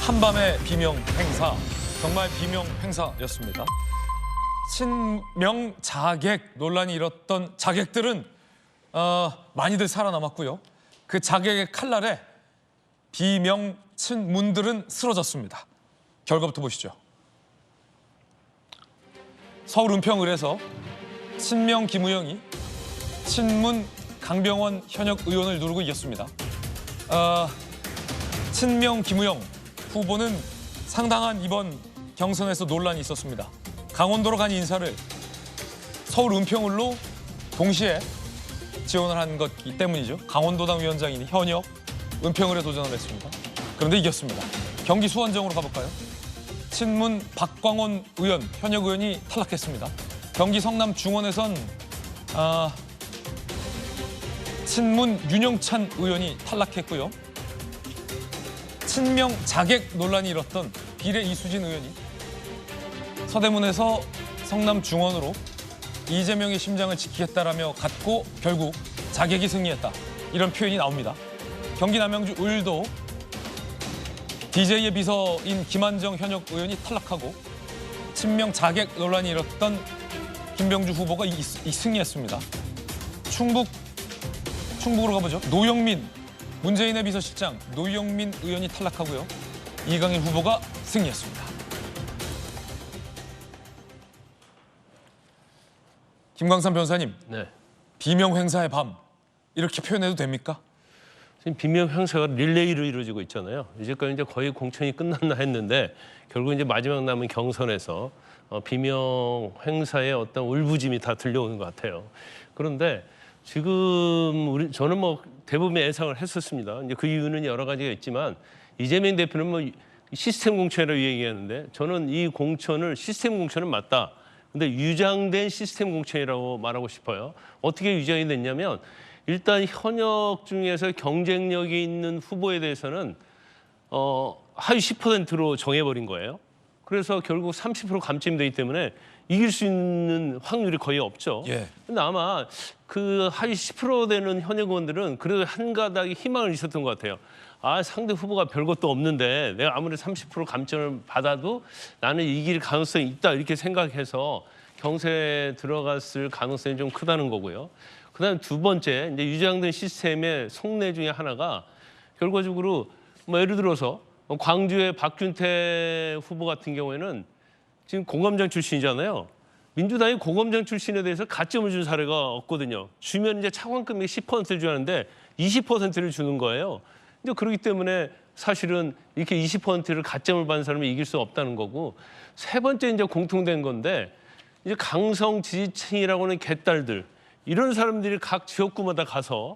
한밤의 비명 행사, 정말 비명 행사였습니다. 친명 자객 논란이 일었던 자객들은 많이들 살아남았고요. 그 자객의 칼날에 비명 친문들은 쓰러졌습니다. 결과부터 보시죠. 서울 은평을에서 친명 김우영이 친문 강병원 현역 의원을 누르고 이겼습니다. 친명 김우영 후보는 상당한 이번 경선에서 논란이 있었습니다. 강원도로 간 인사를 서울 은평을로 동시에 지원을 한 것 때문이죠. 강원도당 위원장인 현역 은평을에 도전을 했습니다. 그런데 이겼습니다. 경기 수원정으로 가볼까요? 친문 박광원 의원, 현역 의원이 탈락했습니다. 경기 성남 중원에선 친문 윤영찬 의원이 탈락했고요. 친명 자객 논란이 일었던 비례 이수진 의원이 서대문에서 성남 중원으로 이재명의 심장을 지키겠다라며 갔고 결국 자객이 승리했다. 이런 표현이 나옵니다. 경기 남양주 을도 DJ의 비서인 김한정 현역 의원이 탈락하고 친명 자객 논란이 일었던 김병주 후보가 승리했습니다. 충북으로 가보죠. 노영민, 문재인의 비서실장 노영민 의원이 탈락하고요. 이강인 후보가 승리했습니다. 김광삼 변호사님, 네. 비명 행사의 밤 이렇게 표현해도 됩니까? 지금 비명 행사가 릴레이로 이루어지고 있잖아요. 이제까지 이제 거의 공천이 끝났나 했는데 결국 이제 마지막 남은 경선에서 비명 행사의 어떤 울부짐이 다 들려오는 것 같아요. 그런데 지금 저는 뭐 대부분 예상을 했었습니다. 이제 그 이유는 여러 가지가 있지만 이재명 대표는 뭐 시스템 공천이라고 얘기하는데 저는 이 공천을 시스템 공천은 맞다. 근데 유장된 시스템 공천이라고 말하고 싶어요. 어떻게 유장이 됐냐면 일단 현역 중에서 경쟁력이 있는 후보에 대해서는 하위 10%로 정해버린 거예요. 그래서 결국 30% 감점되기 때문에 이길 수 있는 확률이 거의 없죠. 예. 근데 아마 그 하위 10% 되는 현역 의원들은 그래도 한 가닥의 희망을 있었던 것 같아요. 상대 후보가 별것도 없는데 내가 아무리 30% 감점을 받아도 나는 이길 가능성이 있다 이렇게 생각해서 경선에 들어갔을 가능성이 좀 크다는 거고요. 그다음 두 번째 이제 유장된 시스템의 속내 중에 하나가 결과적으로 뭐 예를 들어서 광주의 박균태 후보 같은 경우에는 지금 공감장 출신이잖아요. 민주당이 공감장 출신에 대해서 가점을 준 사례가 없거든요. 주면 이제 차관급이 10%를 주는데 20%를 주는 거예요. 근데 그렇기 때문에 사실은 이렇게 20%를 가점을 받은 사람이 이길 수 없다는 거고 세 번째 이제 공통된 건데 이제 강성 지지층이라고 하는 개딸들 이런 사람들이 각 지역구마다 가서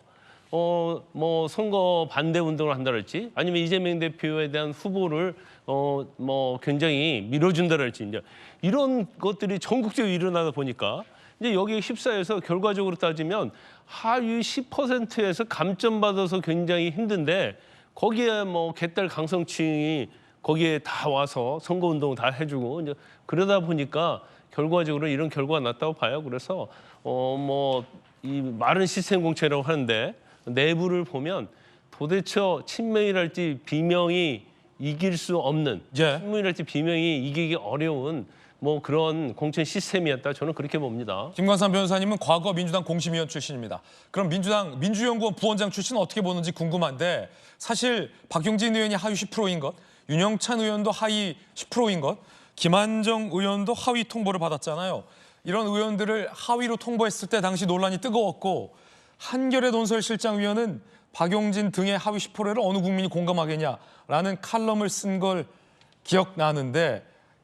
뭐 선거 반대 운동을 한다랄지 아니면 이재명 대표에 대한 후보를 뭐 굉장히 밀어준다랄지 이제 이런 것들이 전국적으로 일어나다 보니까 이제 여기에 휩싸여서 결과적으로 따지면 하위 10%에서 감점받아서 굉장히 힘든데 거기에 뭐 개딸 강성층이 거기에 다 와서 선거 운동을 다 해주고 이제 그러다 보니까 결과적으로 이런 결과가 났다고 봐요. 그래서 뭐 이 말은 시스템 공천이라고 하는데 내부를 보면 도대체 친명이랄지 비명이 이길 수 없는 친문이랄지 비명이 이기기 어려운 뭐 그런 공천 시스템이었다. 저는 그렇게 봅니다. 김광삼 변호사님은 과거 민주당 공심위원 출신입니다. 그럼 민주당 민주연구원 부원장 출신은 어떻게 보는지 궁금한데 사실 박용진 의원이 하위 10%인 것, 윤영찬 의원도 하위 10%인 것, 김한정 의원도 하위 통보를 받았잖아요. 이런 의원들을 하위로 통보했을 때 당시 논란이 뜨거웠고 한겨레 논설실장위원은 박용진 등의 하위 10%를 어느 국민이 공감하겠냐라는 칼럼을 쓴 걸 기억나는데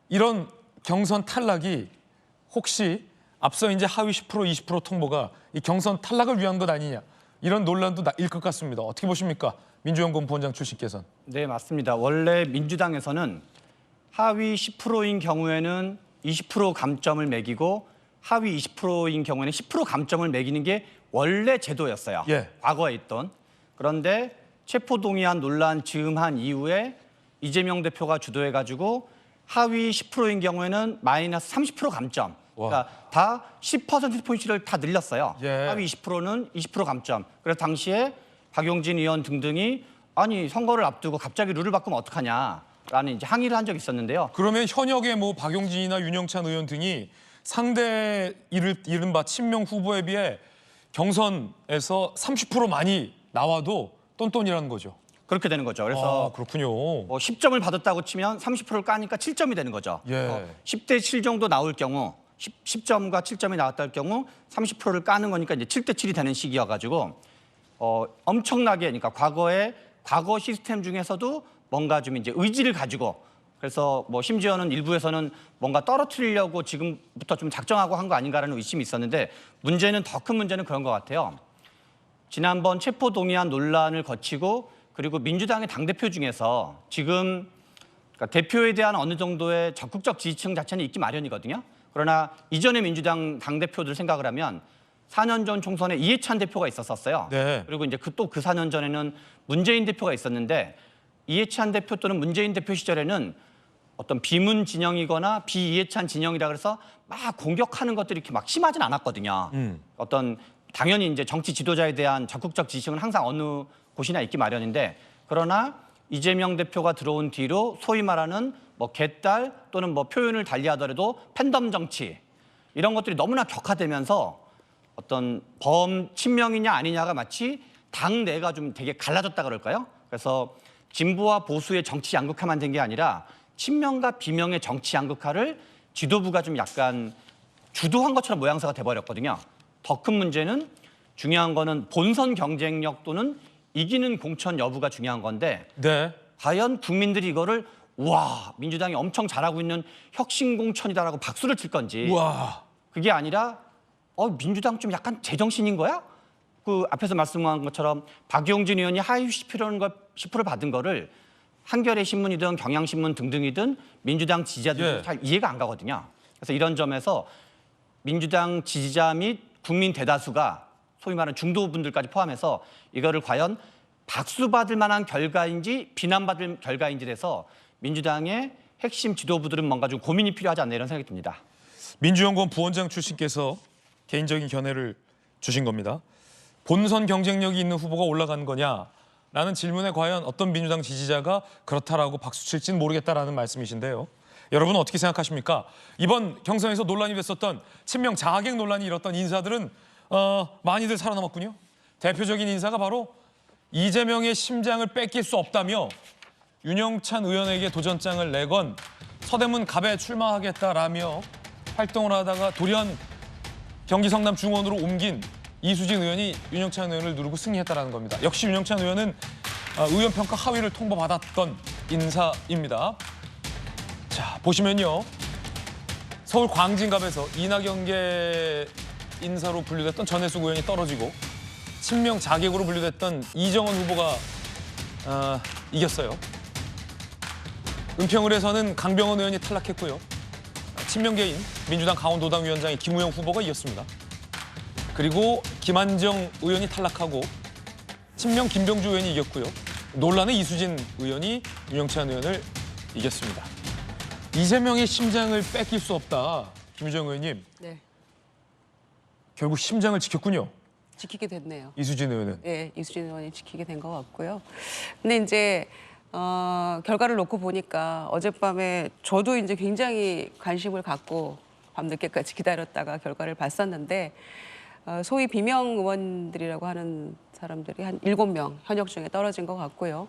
이런 경선 탈락이 혹시 앞서 이제 하위 10% 20% 통보가 이 경선 탈락을 위한 것 아니냐 이런 논란도 일 것 같습니다. 어떻게 보십니까? 민주연구원 부원장 출신께서는. 네, 맞습니다. 원래 민주당에서는 하위 10%인 경우에는 20% 감점을 매기고 하위 20%인 경우에는 10% 감점을 매기는 게 원래 제도였어요. 예. 과거에 있던. 그런데 체포동의안 논란 즈음한 이후에 이재명 대표가 주도해가지고 하위 10%인 경우에는 마이너스 30% 감점. 그러니까 다 10%포인트를 다 늘렸어요. 예. 하위 20%는 20% 감점. 그래서 당시에 박용진 의원 등등이 아니 선거를 앞두고 갑자기 룰을 바꾸면 어떡하냐. 라는 이제 항의를 한 적이 있었는데요. 그러면 현역의 뭐 박용진이나 윤영찬 의원 등이 상대 이른바 친명 후보에 비해 경선에서 30% 많이 나와도 똔똔이라는 거죠. 그렇게 되는 거죠. 그래서 그렇군요. 뭐 10점을 받았다고 치면 30%를 까니까 7점이 되는 거죠. 예. 10대 7 정도 나올 경우 10점과 7점이 나왔다 할 경우 30%를 까는 거니까 이제 7대 7이 되는 시기여가지고 엄청나게 그러니까 과거 시스템 중에서도 뭔가 좀 이제 의지를 가지고 그래서 뭐 심지어는 일부에서는 뭔가 떨어뜨리려고 지금부터 좀 작정하고 한 거 아닌가라는 의심이 있었는데 문제는 더 큰 문제는 그런 것 같아요. 지난번 체포동의안 논란을 거치고 그리고 민주당의 당대표 중에서 지금 그러니까 대표에 대한 어느 정도의 적극적 지지층 자체는 있기 마련이거든요. 그러나 이전의 민주당 당대표들 생각을 하면 4년 전 총선에 이해찬 대표가 있었어요. 네. 그리고 이제 또 그 4년 전에는 문재인 대표가 있었는데 이해찬 대표 또는 문재인 대표 시절에는 어떤 비문 진영이거나 비이해찬 진영이라 그래서 막 공격하는 것들이 이렇게 막 심하진 않았거든요. 어떤 당연히 이제 정치 지도자에 대한 적극적 지지층은 항상 어느 곳이나 있기 마련인데 그러나 이재명 대표가 들어온 뒤로 소위 말하는 뭐 개딸 또는 뭐 표현을 달리하더라도 팬덤 정치 이런 것들이 너무나 격화되면서 어떤 친명이냐 아니냐가 마치 당 내가 좀 되게 갈라졌다 그럴까요? 그래서 진보와 보수의 정치 양극화만 된 게 아니라 친명과 비명의 정치 양극화를 지도부가 좀 약간 주도한 것처럼 모양새가 돼버렸거든요. 더 큰 문제는 중요한 거는 본선 경쟁력 또는 이기는 공천 여부가 중요한 건데 네. 과연 국민들이 이거를 와 민주당이 엄청 잘하고 있는 혁신 공천이다라고 박수를 칠 건지 와. 그게 아니라 민주당 좀 약간 제정신인 거야? 그 앞에서 말씀한 것처럼 박용진 의원이 하위 10%를 받은 거를 한겨레 신문이든 경향신문 등등이든 민주당 지지자들도 예. 잘 이해가 안 가거든요. 그래서 이런 점에서 민주당 지지자 및 국민 대다수가 소위 말하는 중도분들까지 포함해서 이거를 과연 박수받을 만한 결과인지 비난받을 결과인지 돼서 민주당의 핵심 지도부들은 뭔가 좀 고민이 필요하지 않나 이런 생각이 듭니다. 민주연구원 부원장 출신께서 개인적인 견해를 주신 겁니다. 본선 경쟁력이 있는 후보가 올라간 거냐라는 질문에 과연 어떤 민주당 지지자가 그렇다라고 박수칠지는 모르겠다라는 말씀이신데요. 여러분은 어떻게 생각하십니까? 이번 경선에서 논란이 됐었던 친명 자객 논란이 일었던 인사들은 많이들 살아남았군요. 대표적인 인사가 바로 이재명의 심장을 뺏길 수 없다며 윤영찬 의원에게 도전장을 내건 서대문 갑에 출마하겠다라며 활동을 하다가 돌연 경기 성남 중원으로 옮긴 이수진 의원이 윤영찬 의원을 누르고 승리했다는 겁니다. 역시 윤영찬 의원은 의원 평가 하위를 통보받았던 인사입니다. 자, 보시면요. 서울 광진갑에서 이낙연계 인사로 분류됐던 전해숙 의원이 떨어지고 친명 자객으로 분류됐던 이정원 후보가 이겼어요. 은평을에서는 강병원 의원이 탈락했고요. 친명계인 민주당 강원도당 위원장의 김우영 후보가 이겼습니다. 그리고 김한정 의원이 탈락하고 친명 김병주 의원이 이겼고요. 논란의 이수진 의원이 윤영찬 의원을 이겼습니다. 이재명의 심장을 뺏길 수 없다. 김유정 의원님. 네, 결국 심장을 지켰군요. 지키게 됐네요. 이수진 의원은. 네, 이수진 의원이 지키게 된 것 같고요. 근데 이제 결과를 놓고 보니까 어젯밤에 저도 이제 굉장히 관심을 갖고 밤늦게까지 기다렸다가 결과를 봤었는데 소위 비명 의원들이라고 하는 사람들이 한 7명 현역 중에 떨어진 것 같고요.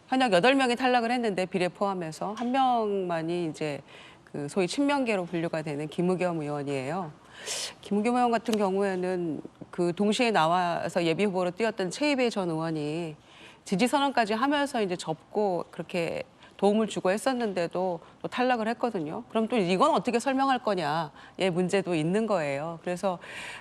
현역 8명이 탈락을 했는데 비례 포함해서 1명만이 이제 그 소위 친명계로 분류가 되는 김의겸 의원이에요. 김의겸 의원 같은 경우에는 그 동시에 나와서 예비 후보로 뛰었던 최이배 전 의원이 지지 선언까지 하면서 이제 접고 그렇게 도움을 주고 했었는데도 또 탈락을 했거든요. 그럼 또 이건 어떻게 설명할 거냐의 문제도 있는 거예요. 그래서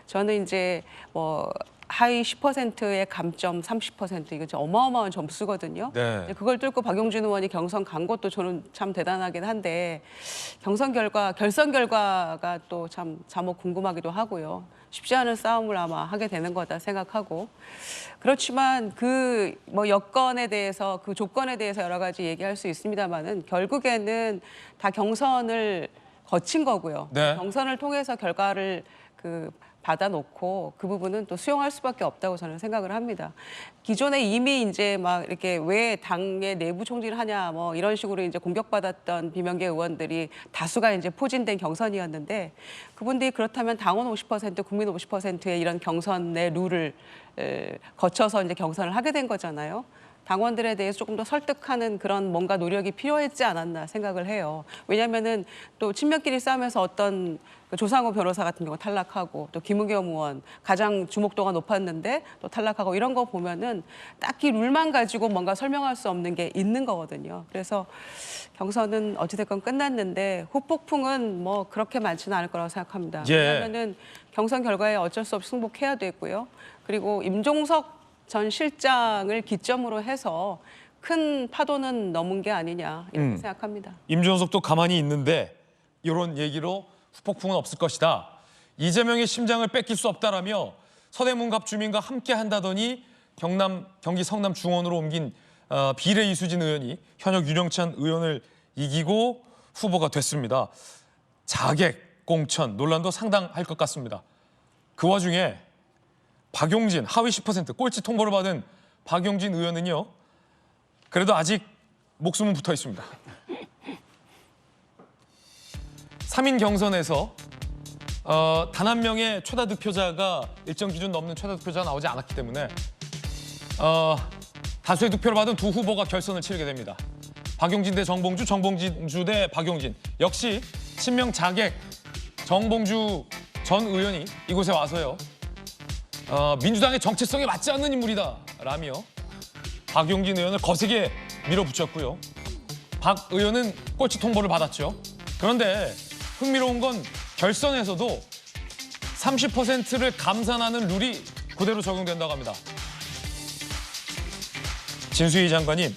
저는 이제 뭐 하위 10%의 감점 30% 이거 어마어마한 점수거든요. 네. 그걸 뚫고 박용진 의원이 경선 간 것도 저는 참 대단하긴 한데 결선 결과가 또 참 자목 궁금하기도 하고요. 쉽지 않은 싸움을 아마 하게 되는 거다 생각하고 그렇지만 그 뭐 여건에 대해서 그 조건에 대해서 여러 가지 얘기할 수 있습니다만은 결국에는 다 경선을 거친 거고요. 네. 경선을 통해서 결과를 그 받아놓고 그 부분은 또 수용할 수밖에 없다고 저는 생각을 합니다. 기존에 이미 이제 막 이렇게 왜 당의 내부 총질을 하냐 뭐 이런 식으로 이제 공격받았던 비명계 의원들이 다수가 이제 포진된 경선이었는데 그분들이 그렇다면 당원 50%, 국민 50%의 이런 경선의 룰을 거쳐서 이제 경선을 하게 된 거잖아요. 당원들에 대해서 조금 더 설득하는 그런 뭔가 노력이 필요했지 않았나 생각을 해요. 왜냐하면은 또 친명끼리 싸우면서 어떤 그 조상호 변호사 같은 경우 탈락하고 또 김우겸 의원 가장 주목도가 높았는데 또 탈락하고 이런 거 보면은 딱히 룰만 가지고 뭔가 설명할 수 없는 게 있는 거거든요. 그래서 경선은 어찌됐건 끝났는데 후폭풍은 뭐 그렇게 많지는 않을 거라고 생각합니다. 예. 왜냐하면은 경선 결과에 어쩔 수 없이 승복해야 되고요. 그리고 임종석 전 실장을 기점으로 해서 큰 파도는 넘은 게 아니냐 이렇게 생각합니다. 임종석도 가만히 있는데 이런 얘기로 후폭풍은 없을 것이다. 이재명의 심장을 뺏길 수 없다라며 서대문갑 주민과 함께 한다더니 경기 성남 중원으로 옮긴 비례 이수진 의원이 현역 윤영찬 의원을 이기고 후보가 됐습니다. 자객 공천 논란도 상당할 것 같습니다. 그 와중에 박용진 하위 10% 꼴찌 통보를 받은 박용진 의원은요. 그래도 아직 목숨은 붙어 있습니다. 3인 경선에서 단 한 명의 최다 득표자가 일정 기준 넘는 최다 득표자가 나오지 않았기 때문에 다수의 득표를 받은 두 후보가 결선을 치르게 됩니다. 박용진 대 정봉주, 정봉주 대 박용진. 역시 친명 자객 정봉주 전 의원이 이곳에 와서요. 민주당의 정체성에 맞지 않는 인물이다라며 박용진 의원을 거세게 밀어붙였고요. 박 의원은 꼴찌 통보를 받았죠. 그런데 흥미로운 건 결선에서도 30%를 감산하는 룰이 그대로 적용된다고 합니다. 진수희 장관님,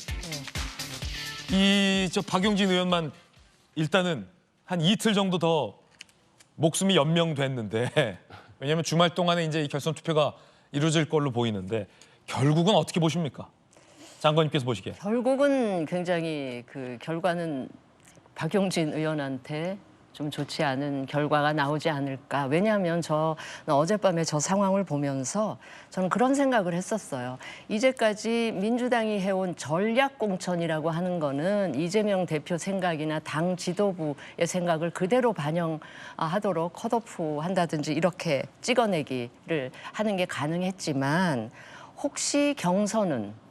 저 박용진 의원만 일단은 한 이틀 정도 더 목숨이 연명됐는데 왜냐하면 주말 동안에 이제 이 결선 투표가 이루어질 걸로 보이는데 결국은 어떻게 보십니까? 장관님께서 보시기에. 결국은 굉장히 그 결과는 박용진 의원한테 좀 좋지 않은 결과가 나오지 않을까. 왜냐하면 저는 어젯밤에 저 상황을 보면서 저는 그런 생각을 했었어요. 이제까지 민주당이 해온 전략 공천이라고 하는 거는 이재명 대표 생각이나 당 지도부의 생각을 그대로 반영하도록 컷오프 한다든지 이렇게 찍어내기를 하는 게 가능했지만 혹시 경선은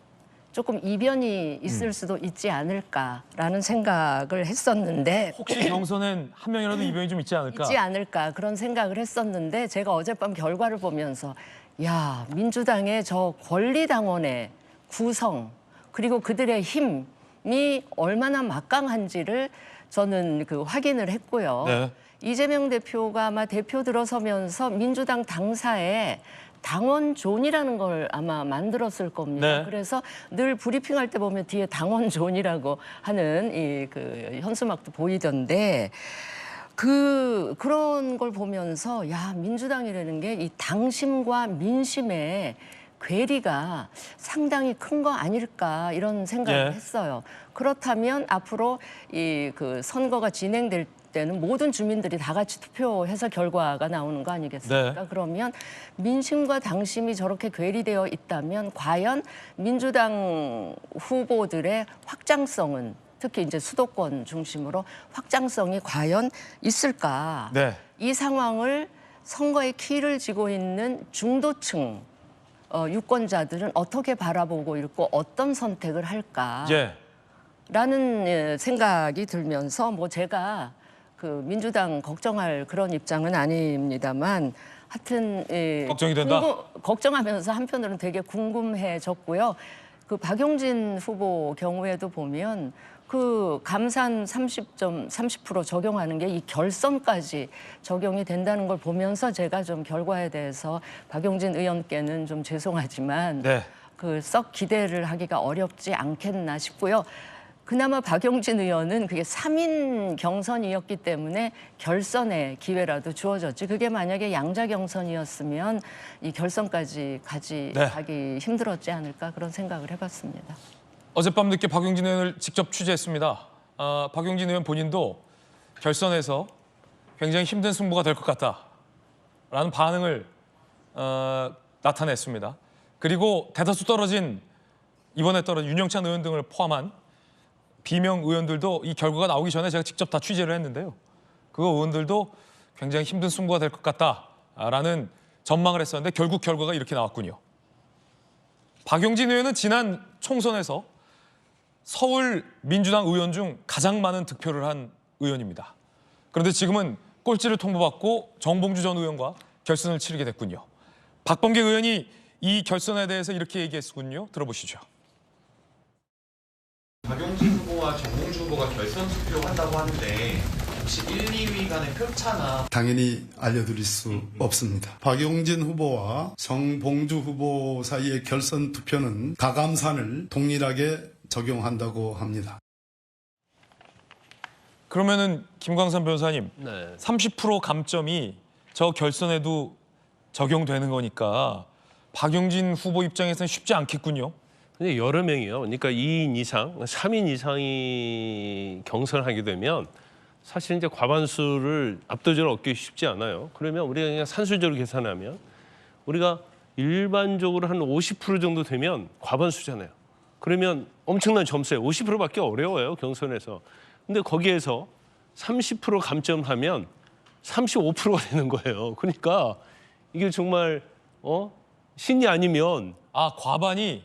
조금 이변이 있을 수도 있지 않을까라는 생각을 했었는데 혹시 경선엔 한 명이라도 이변이 좀 있지 않을까? 있지 않을까 그런 생각을 했었는데 제가 어젯밤 결과를 보면서 야 민주당의 저 권리당원의 구성 그리고 그들의 힘이 얼마나 막강한지를 저는 그 확인을 했고요. 네. 이재명 대표가 아마 대표 들어서면서 민주당 당사에 당원존이라는 걸 아마 만들었을 겁니다. 네. 그래서 늘 브리핑할 때 보면 뒤에 당원존이라고 하는 이 그 현수막도 보이던데 그런 걸 보면서 야 민주당이라는 게 이 당심과 민심의 괴리가 상당히 큰 거 아닐까 이런 생각을 예. 했어요. 그렇다면 앞으로 이 그 선거가 진행될 때는 모든 주민들이 다 같이 투표해서 결과가 나오는 거 아니겠습니까? 네. 그러면 민심과 당심이 저렇게 괴리되어 있다면 과연 민주당 후보들의 확장성은 특히 이제 수도권 중심으로 확장성이 과연 있을까? 네. 이 상황을 선거의 키를 쥐고 있는 중도층 유권자들은 어떻게 바라보고 있고 어떤 선택을 할까? 예. 라는 생각이 들면서 뭐 제가 그 민주당 걱정할 그런 입장은 아닙니다만 하여튼 걱정이 된다? 걱정하면서 한편으로는 되게 궁금해졌고요. 그 박용진 후보 경우에도 보면 그 감산 30% 적용하는 게 이 결선까지 적용이 된다는 걸 보면서 제가 좀 결과에 대해서 박용진 의원께는 좀 죄송하지만 네. 그 썩 기대를 하기가 어렵지 않겠나 싶고요. 그나마 박용진 의원은 그게 3인 경선이었기 때문에 결선의 기회라도 주어졌지. 그게 만약에 양자 경선이었으면 이 결선까지 가기 힘들었지 않을까 그런 생각을 해봤습니다. 어젯밤 늦게 박용진 의원을 직접 취재했습니다. 박용진 의원 본인도 결선에서 굉장히 힘든 승부가 될 것 같다. 라는 반응을 나타냈습니다. 그리고 대다수 이번에 떨어진 윤영찬 의원 등을 포함한 비명 의원들도 이 결과가 나오기 전에 제가 직접 다 취재를 했는데요. 그 의원들도 굉장히 힘든 승부가 될 것 같다라는 전망을 했었는데 결국 결과가 이렇게 나왔군요. 박용진 의원은 지난 총선에서 서울 민주당 의원 중 가장 많은 득표를 한 의원입니다. 그런데 지금은 꼴찌를 통보받고 정봉주 전 의원과 결선을 치르게 됐군요. 박범계 의원이 이 결선에 대해서 이렇게 얘기했군요. 들어보시죠. 박용진 후보와 정봉주 후보가 결선 투표한다고 하는데 혹시 1, 2위 간의 표차나 당연히 알려드릴 수 없습니다. 박용진 후보와 정봉주 후보 사이의 결선 투표는 가감산을 동일하게 적용한다고 합니다. 그러면은 김광삼 변호사님, 네. 30% 감점이 저 결선에도 적용되는 거니까 박용진 후보 입장에서는 쉽지 않겠군요. 근데 여러 명이요. 그러니까 2인 이상, 3인 이상이 경선을 하게 되면 사실 이제 과반수를 압도적으로 얻기 쉽지 않아요. 그러면 우리가 그냥 산술적으로 계산하면 우리가 일반적으로 한 50% 정도 되면 과반수잖아요. 그러면 엄청난 점수예요. 50%밖에 어려워요, 경선에서. 근데 거기에서 30% 감점하면 35%가 되는 거예요. 그러니까 이게 정말 신이 아니면 아, 과반이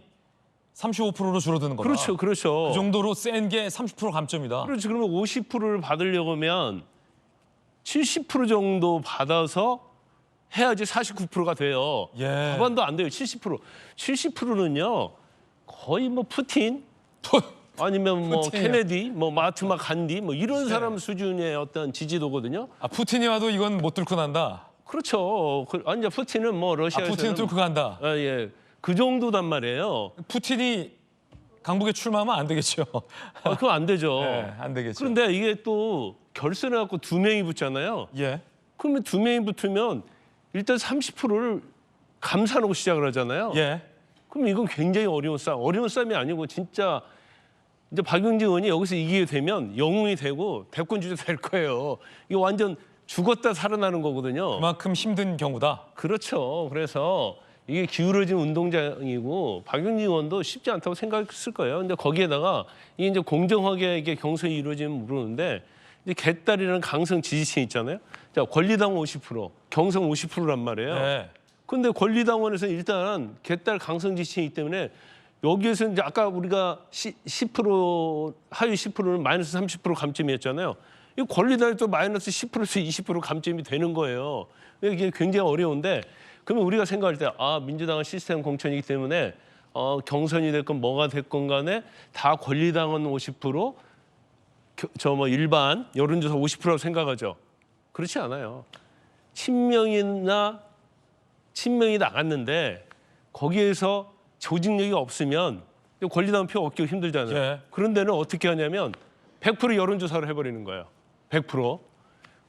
35%로 줄어드는 거다. 그렇죠, 그렇죠. 그 정도로 센 게 30% 감점이다. 그렇지. 그러면 50%를 받으려고 하면 70% 정도 받아서 해야지 49%가 돼요. 예. 과반도 안 돼요. 70%. 70%는요. 거의 뭐 푸틴 아니면 뭐 푸틴이요. 케네디, 뭐 마하트마 간디 뭐 이런 사람 수준의 어떤 지지도거든요. 아, 푸틴이 와도 이건 못 뚫고 간다. 그렇죠. 아니 푸틴은 뭐 아, 러시아에서는 푸틴은 뚫고 간다. 예. 그 정도단 말이에요. 푸틴이 강북에 출마하면 안 되겠죠. 그거 안 되죠. 네, 안 되겠죠. 그런데 이게 또 결선해 갖고 2명이 붙잖아요. 예. 그러면 2명이 붙으면 일단 30%를 감산하고 시작을 하잖아요. 예. 그럼 이건 굉장히 어려운 싸움. 어려운 싸움이 아니고 진짜 이제 박용진 의원이 여기서 이기게 되면 영웅이 되고 대권 주자 될 거예요. 이거 완전 죽었다 살아나는 거거든요. 그만큼 힘든 경우다. 그렇죠. 그래서 이게 기울어진 운동장이고 박용진 의원도 쉽지 않다고 생각했을 거예요. 근데 거기에다가 이게 이제 공정하게 이게 경선이 이루어지면 모르는데 이제 개딸이라는 강성 지지층 있잖아요. 자, 권리당 50%, 경선 50%란 말이에요. 예. 근데 권리당원에서 일단 개딸 강성 지지층이기 때문에 여기에서 이제 아까 우리가 10% 하위 10%는 마이너스 30% 감점이었잖아요. 이 권리당이 또 마이너스 10%에서 20% 감점이 되는 거예요. 이게 굉장히 어려운데 그러면 우리가 생각할 때 민주당은 시스템 공천이기 때문에 경선이 됐건 뭐가 됐건 간에 다 권리당원 50%, 저 뭐 일반 여론조사 50%라고 생각하죠. 그렇지 않아요. 친명이 나갔는데 거기에서 조직력이 없으면 권리당원 표 얻기 힘들잖아요. 예. 그런 데는 어떻게 하냐면 100% 여론조사를 해버리는 거예요. 100%.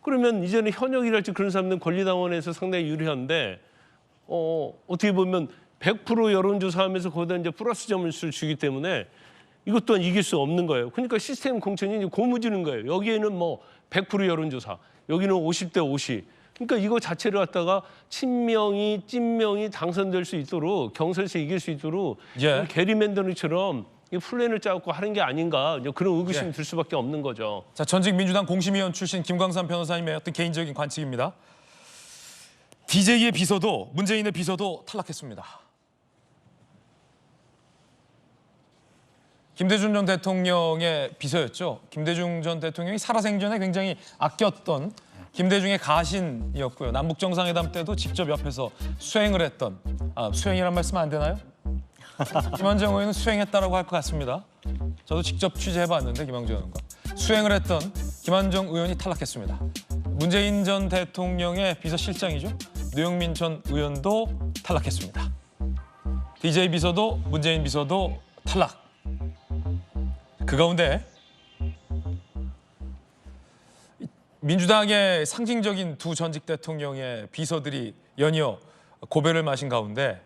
그러면 이제는 현역이랄지 그런 사람들은 권리당원에서 상당히 유리한데 어떻게 보면 100% 여론조사하면서 거기다 이제 플러스 점을 주기 때문에 이것 또한 이길 수 없는 거예요. 그러니까 시스템 공천이 이제 고무지는 거예요. 여기에는 뭐 100% 여론조사, 여기는 50대 50. 그러니까 이거 자체를 갖다가 친명이 찐명이 당선될 수 있도록 경선에서 이길 수 있도록 예. 게리맨더링처럼 플랜을 짜고 하는 게 아닌가 이제 그런 의구심이 예. 들 수밖에 없는 거죠. 자, 전직 민주당 공심위원 출신 김광삼 변호사님의 어떤 개인적인 관측입니다. DJ의 비서도 문재인의 비서도 탈락했습니다. 김대중 전 대통령의 비서였죠. 김대중 전 대통령이 살아생전에 굉장히 아꼈던 김대중의 가신이었고요. 남북 정상회담 때도 직접 옆에서 수행을 했던 수행이란 말씀 안 되나요? 김한정 의원은 수행했다라고 할 것 같습니다. 저도 직접 취재해봤는데 김한정 의원과 수행을 했던 김한정 의원이 탈락했습니다. 문재인 전 대통령의 비서실장이죠. 노영민 전 의원도 탈락했습니다. DJ 비서도 문재인 비서도 탈락. 그 가운데 민주당의 상징적인 두 전직 대통령의 비서들이 연이어 고배를 마신 가운데